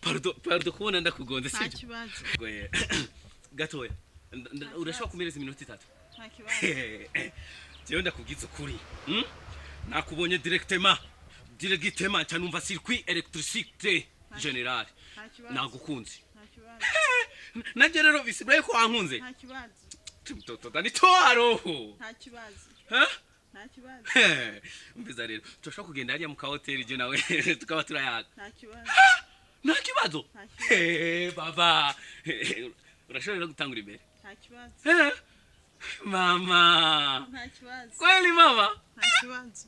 Pardon kubona ndakugonze nta kibazo gatoya urashobora kumereza iminota 3 nta kibazo jewe ndakubwiza ukuri nakubonye directement cyane umva circuit électricité générale nagukunze nta kibazo nanje rero bisigaye ko wankunze nta kibazo mtoto dani toaro nta kibazo nta kibazo umbiza rero turashobora kugenda hariya mu ka hotel je nawe tukaba turayaga nta kibazo nta kibazo baba urashobora gutangura imbere nta kibazo mama nta kibazo kweli mama nta kibazo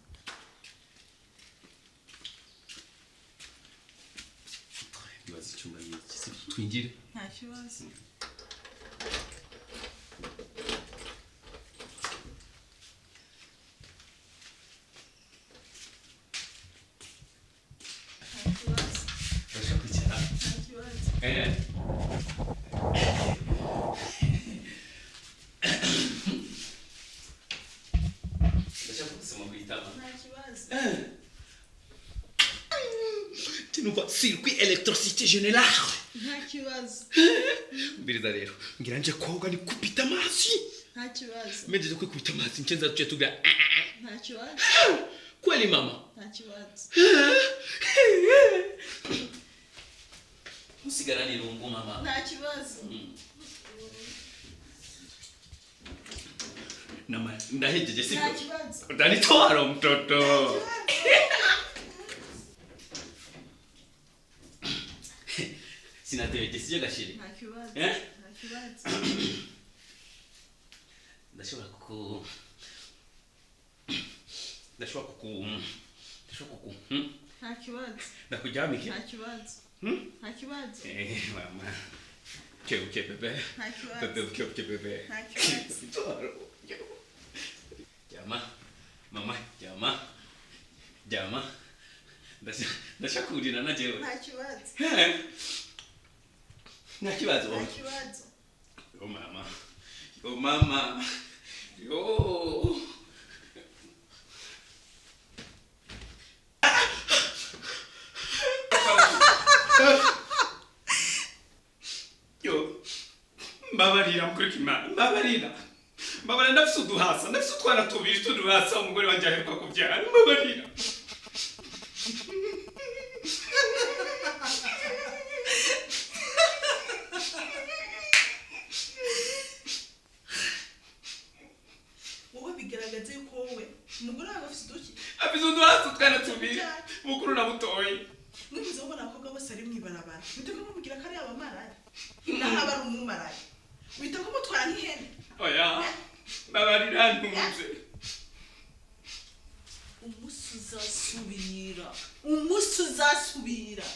ndibaza icyumba y'iki twinjire nta kibazo Tu nous vois circuit électricité générale. nta kibazo Mbiriza rero ngira nje koga ni kupita amazi. nta kibazo Mejeje ko kupita amazi ncenza tuce tuga. nta kibazo Kweli mama? nta kibazo Usigara ni rungu mama. nta kibazo Nama ndahejeje siko. nta kibazo Ndani toaro mtoto. Sinatewe sije gashiri. nta kibazo Eh? nta kibazo Ndashobora kuku nta kibazo ndakujamike nta kibazo nta kibazo mama ke bebe nta kibazo bebe ke bebe nta kibazo jama mama jama ndashakurira na jewe nta kibazo nta kibazo nta kibazo yo mama yo Mbabarira mukuri kimana mbabarira ndafise uduhasa ndafise utwana tubiri tuduhasa umugore wanje aheruka kubyara mbabarira wowe bigaragaza yuko wowe umugore wawe afise uduki afise uduhasa utwana tubiri mukuru na butoyi mwibuze ubona abakobwa bose ari mwibarabara biteko mumugira ko ari abamaraye naho aba ari umumaraye biteko mutwara nk'ihene oya mbabarira ntunze umunsi uzasubira